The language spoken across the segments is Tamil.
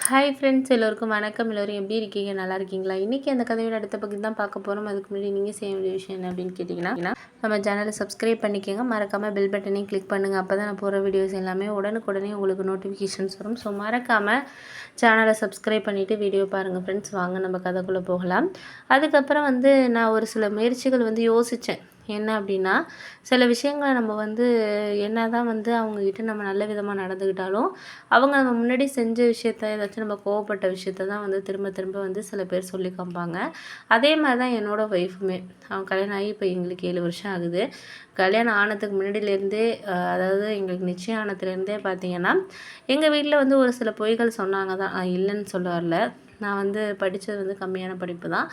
ஹாய் ஃப்ரெண்ட்ஸ், எல்லோருக்கும் வணக்கம். எல்லோரும் எப்படி இருக்கீங்க? நல்லா இருக்கீங்களா? இன்றைக்கி அந்த கதையோட அடுத்த பகுதி தான் பார்க்க போகிறோம். அதுக்கு முன்னாடி நீங்கள் செய்ய வேண்டிய விஷயம் என்ன அப்படின்னு கேட்டிங்கன்னா, நம்ம சேனலை சப்ஸ்கிரைப் பண்ணிக்கோங்க. மறக்காமல் பெல் பட்டனையும் கிளிக் பண்ணுங்கள். அப்போ தான் நான் போகிற வீடியோஸ் எல்லாமே உடனுக்குடனே உங்களுக்கு நோட்டிஃபிகேஷன்ஸ் வரும். ஸோ மறக்காமல் சேனலை சப்ஸ்கிரைப் பண்ணிவிட்டு வீடியோ பாருங்கள் ஃப்ரெண்ட்ஸ். வாங்க நம்ம கதைக்குள்ளே போகலாம். அதுக்கப்புறம் நான் ஒரு சில முயற்சிகள் யோசித்தேன். என்ன அப்படின்னா, சில விஷயங்களை நம்ம என்ன தான் அவங்கக்கிட்ட நம்ம நல்ல விதமாக நடந்துக்கிட்டாலும், அவங்க நம்ம முன்னாடி செஞ்ச விஷயத்த ஏதாச்சும் நம்ம கோவப்பட்ட விஷயத்த தான் திரும்ப திரும்ப சில பேர் சொல்லி காமிப்பாங்க. அதே மாதிரி தான் என்னோடய ஒய்ஃபுமே. அவங்க கல்யாணம் ஆகி இப்போ எங்களுக்கு 7 வருஷம் ஆகுது. கல்யாணம் ஆனதுக்கு முன்னாடியிலேருந்தே அதாவது எங்களுக்கு நிச்சயம் ஆனதுலேருந்தே பார்த்திங்கன்னா, எங்கள் வீட்டில் ஒரு சில பொய்கள் சொன்னாங்க தான். இல்லைன்னு சொல்ல வரல. நான் படித்தது கம்மியான படிப்பு தான்.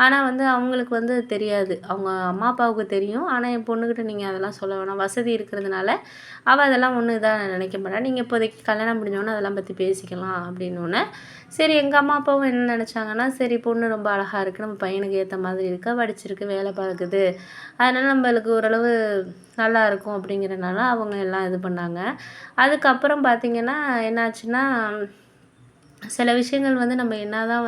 ஆனால் அவங்களுக்கு தெரியாது. அவங்க அம்மா அப்பாவுக்கு தெரியும். ஆனால் என் பொண்ணுக்கிட்ட நீங்கள் அதெல்லாம் சொல்ல வேணாம். வசதி இருக்கிறதுனால அவள் அதெல்லாம் ஒன்றும் இதாக நினைக்க மாட்டா. நீங்கள் இப்போதைக்கு கல்யாணம் முடிஞ்சோன்னே அதெல்லாம் பற்றி பேசிக்கலாம் அப்படின்னோடனே, சரி எங்கள் அம்மா அப்பாவும் என்ன நினச்சாங்கன்னா, சரி பொண்ணு ரொம்ப அழகாக இருக்குது, நம்ம பையனுக்கு ஏற்ற மாதிரி இருக்கா, படிச்சிருக்கு, வேலை பார்க்குது, அதனால் நம்மளுக்கு ஓரளவு நல்லா இருக்கும் அப்படிங்கிறனால அவங்க எல்லாம் இது பண்ணாங்க. அதுக்கப்புறம் பார்த்திங்கன்னா என்னாச்சுன்னா, சில விஷயங்கள் நம்ம என்ன தான்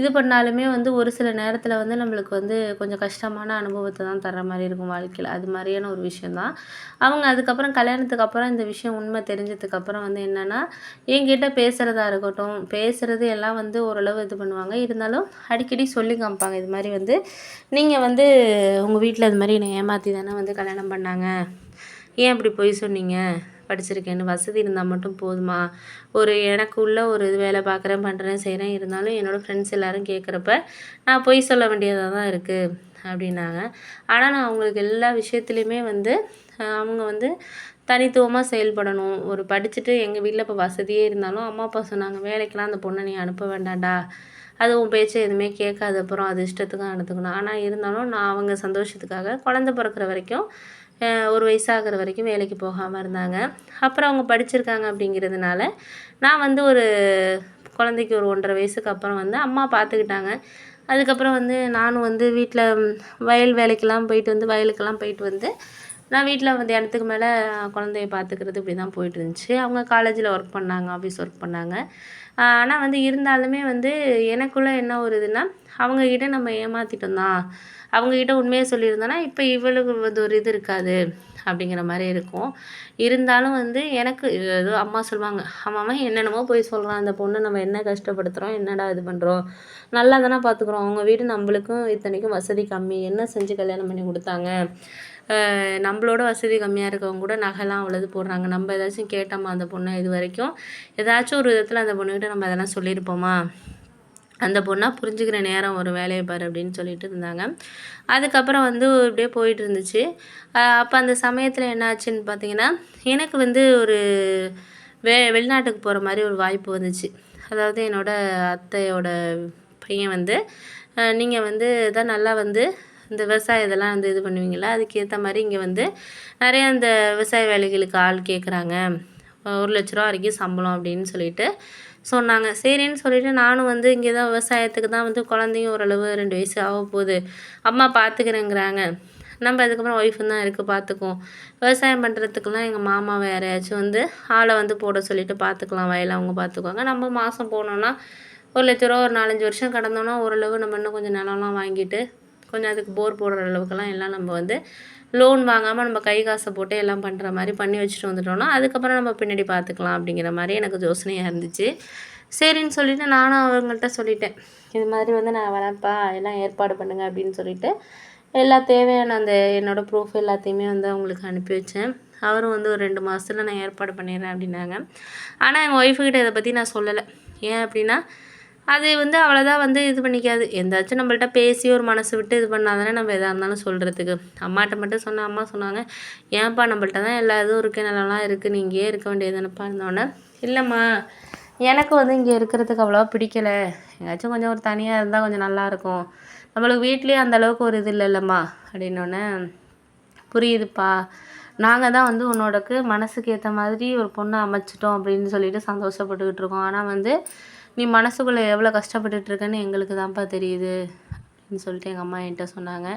இது பண்ணாலுமே ஒரு சில நேரத்தில் நம்மளுக்கு கொஞ்சம் கஷ்டமான அனுபவத்தை தான் தர்ற மாதிரி இருக்கும் வாழ்க்கையில். அது மாதிரியான ஒரு விஷயந்தான். அவங்க அதுக்கப்புறம் கல்யாணத்துக்கு அப்புறம் இந்த விஷயம் உண்மை தெரிஞ்சதுக்கப்புறம் என்னென்னா, என்கிட்ட பேசுகிறதா இருக்கட்டும், பேசுகிறது எல்லாம் ஓரளவு இது பண்ணுவாங்க. இருந்தாலும் அடிக்கடி சொல்லி காமிப்பாங்க. இது மாதிரி நீங்கள் உங்கள் வீட்டில் இது மாதிரி என்னை ஏமாற்றி தானே கல்யாணம் பண்ணாங்க, ஏன் இப்படி பொய் சொன்னீங்க, படிச்சிருக்கேன்னு, வசதி இருந்தால் மட்டும் போதுமா, எனக்கு உள்ள ஒரு இது வேலை பார்க்குறேன், பண்ணுறேன், செய்கிறேன், இருந்தாலும் என்னோடய ஃப்ரெண்ட்ஸ் எல்லோரும் கேட்குறப்ப நான் பொய் சொல்ல வேண்டியதாக தான் இருக்குது அப்படின்னாங்க. ஆனால் நான் அவங்களுக்கு எல்லா விஷயத்துலையுமே அவங்க தனித்துவமாக செயல்படணும். ஒரு படிச்சுட்டு எங்கள் வீட்டில் இப்போ வசதியே இருந்தாலும் அம்மா அப்பா சொன்னாங்க, வேலைக்கெலாம் அந்த பொண்ணை நீ அனுப்ப வேண்டாம்டா, அது உன் பேச்சை எதுவுமே கேட்காது, அப்புறம் அது இஷ்டத்துக்கும் நடத்துக்கணும். ஆனால் இருந்தாலும் நான் அவங்க சந்தோஷத்துக்காக குழந்த பிறக்கிற வரைக்கும், ஒரு வயசாகிற வரைக்கும் வேலைக்கு போகாமல் இருந்தாங்க. அப்புறம் அவங்க படிச்சிருக்காங்க அப்படிங்கிறதுனால நான் ஒரு குழந்தைக்கு ஒரு 1.5 வயசுக்கு அப்புறம் அம்மா பார்த்துக்கிட்டாங்க. அதுக்கப்புறம் நானும் வீட்டில் வயல் வேலைக்கெல்லாம் போயிட்டு வயலுக்கெல்லாம் போயிட்டு நான் வீட்டில் மத்தியானத்துக்கு மேலே குழந்தைய பார்த்துக்கிறது இப்படி தான் போயிட்டு இருந்துச்சு. அவங்க காலேஜில் ஒர்க் பண்ணாங்க, ஆஃபீஸ் ஒர்க் பண்ணாங்க. ஆனால் இருந்தாலுமே எனக்குள்ளே என்ன ஒரு இதுன்னா, அவங்கக்கிட்ட நம்ம ஏமாற்றிட்டோம் தான், அவங்கக்கிட்ட உண்மையை சொல்லியிருந்தோன்னா இப்போ இவளுக்கு ஒரு இது இருக்காது அப்படிங்கிற மாதிரி இருக்கும். இருந்தாலும் எனக்கு ஏதோ அம்மா சொல்லுவாங்க, அவன் என்னென்னமோ போய் சொல்கிறான், அந்த பொண்ணை நம்ம என்ன கஷ்டப்படுத்துகிறோம், என்னடா இது பண்ணுறோம், நல்லா தானே பார்த்துக்குறோம், அவங்க வீடு நம்மளுக்கும் இத்தனைக்கும் வசதி கம்மி, என்ன செஞ்சு கல்யாணம் பண்ணி கொடுத்தாங்க, நம்மளோட வசதி கம்மியாக இருக்கவங்க கூட நகைலாம் அவ்வளோது போடுறாங்க, நம்ம ஏதாச்சும் கேட்டோமா அந்த பொண்ணை, இது வரைக்கும் ஏதாச்சும் ஒரு விதத்தில் அந்த பொண்ணுக்கிட்ட நம்ம அதெல்லாம் சொல்லியிருப்போமா, அந்த பொண்ணாக புரிஞ்சுக்கிற நேரம் ஒரு வேலையை பாரு அப்படின்னு சொல்லிட்டு இருந்தாங்க. அதுக்கப்புறம் இப்படியே போயிட்டு இருந்துச்சு. அப்போ அந்த சமயத்தில் என்ன ஆச்சுன்னு பார்த்தீங்கன்னா, எனக்கு ஒரு வெளிநாட்டுக்கு போகிற மாதிரி ஒரு வாய்ப்பு வந்துச்சு. அதாவது என்னோடய அத்தையோட பையன் நீங்கள் தான் நல்லா இந்த விவசாயம் இதெல்லாம் இது பண்ணுவீங்களா, அதுக்கேற்ற மாதிரி இங்கே நிறையா இந்த விவசாய வேலைகளுக்கு ஆள் கேட்குறாங்க, 1,00,000 வரைக்கும் சம்பளம் அப்படின்னு சொல்லிட்டு சொன்னாங்க. சரின்னு சொல்லிவிட்டு நானும் இங்கே தான் விவசாயத்துக்கு தான் குழந்தையும் ஓரளவு 2 வயசு ஆக போகுது, அம்மா பார்த்துக்கிறேங்கிறாங்க, நம்ம அதுக்கப்புறம் ஒய்ஃபும் தான் இருக்குது பார்த்துக்குவோம், விவசாயம் பண்ணுறதுக்கெல்லாம் எங்கள் மாமா யாரையாச்சும் ஆளை போட சொல்லிவிட்டு பார்த்துக்கலாம், வயலை அவங்க பார்த்துக்குவாங்க, நம்ம மாதம் போனோன்னா 1,00,000 ஒரு 4-5 வருஷம் கடந்தோன்னா ஓரளவு நம்ம இன்னும் கொஞ்சம் நிலம்லாம் வாங்கிட்டு கொஞ்சம் அதுக்கு போர் போடுற அளவுக்குலாம் எல்லாம் நம்ம லோன் வாங்காமல் நம்ம கை காசை போட்டு எல்லாம் பண்ணுற மாதிரி பண்ணி வச்சுட்டு வந்துட்டோம்னா, அதுக்கப்புறம் நம்ம பின்னாடி பார்த்துக்கலாம் அப்படிங்கிற மாதிரி எனக்கு யோசனையாக இருந்துச்சு. சரின்னு சொல்லிவிட்டு நானும் அவங்கள்ட்ட சொல்லிட்டேன், இது மாதிரி நான் வரேன்ப்பா, எல்லாம் ஏற்பாடு பண்ணுங்கள் அப்படின்னு சொல்லிவிட்டு எல்லா தேவையான அந்த என்னோடய ப்ரூஃப் எல்லாத்தையுமே அவங்களுக்கு அனுப்பி வச்சேன். அவரும் ஒரு 2 மாதத்தில் நான் ஏற்பாடு பண்ணிடுறேன் அப்படின்னாங்க. ஆனால் எங்கள் ஒய்ஃபுக்கிட்ட இதை பற்றி நான் சொல்லலை. ஏன் அப்படின்னா, அது அவ்வளோதான் இது பண்ணிக்காது. எந்தாச்சும் நம்மள்ட்ட பேசி ஒரு மனசு விட்டு இது பண்ணால் தானே நம்ம எதாக இருந்தாலும் சொல்கிறதுக்கு. அம்மாட்ட மட்டும் சொன்னேன். அம்மா சொன்னாங்க, ஏன்ப்பா நம்மள்ட்ட தான் எல்லா இதுவும் இருக்குது, நிலம்லாம் இருக்குது, நீ இங்கேயே இருக்க வேண்டியது தானேப்பா. இருந்தோடனே, இல்லைம்மா எனக்கு இங்கே இருக்கிறதுக்கு அவ்வளோவா பிடிக்கலை, எங்கேயாச்சும் கொஞ்சம் ஒரு தனியாக இருந்தால் கொஞ்சம் நல்லாயிருக்கும், நம்மளுக்கு வீட்லேயே அந்தளவுக்கு ஒரு இது இல்லைல்லம்மா அப்படின்னோடனே, புரியுதுப்பா, நாங்கள் தான் உன்னோடக்கு மனசுக்கு ஏற்ற மாதிரி ஒரு பொண்ணை அமைச்சிட்டோம் அப்படின்னு சொல்லிட்டு சந்தோஷப்பட்டுக்கிட்டு இருக்கோம். ஆனால் நீ மனசுக்குள்ளே எவ்வளோ கஷ்டப்பட்டுட்ருக்கன்னு எங்களுக்கு தான்ப்பா தெரியுது அப்படின்னு சொல்லிட்டு எங்கள் அம்மா என்கிட்ட சொன்னாங்க.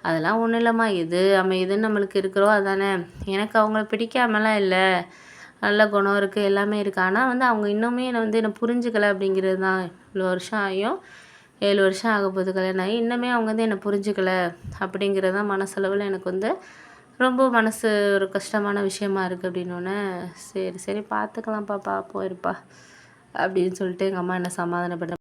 அதெல்லாம் ஒன்றும் இல்லைம்மா, எது அமையுதுன்னு நம்மளுக்கு இருக்கிறோம் அதானே, எனக்கு அவங்கள பிடிக்காமலாம் இல்லை, நல்ல குணம் இருக்குது, எல்லாமே இருக்குது. ஆனால் வந்து அவங்க இன்னுமே என்னை புரிஞ்சுக்கல அப்படிங்கிறது தான். இவ்வளோ வருஷம் ஆகியும் 7 வருஷம் ஆக போகுது கல்யாணம் ஆகி. இன்னுமே அவங்க என்னை புரிஞ்சுக்கல அப்படிங்கிறது தான் மனசளவில் எனக்கு ரொம்ப மனசு ஒரு கஷ்டமான விஷயமா இருக்குது. அப்படின்னோடனே சரி சரி பார்த்துக்கலாம்ப்பா, பார்ப்போம் இருப்பா அப்படின்னு சொல்லிட்டு எங்கள் அம்மா என்னை சமாதானப்படுத்த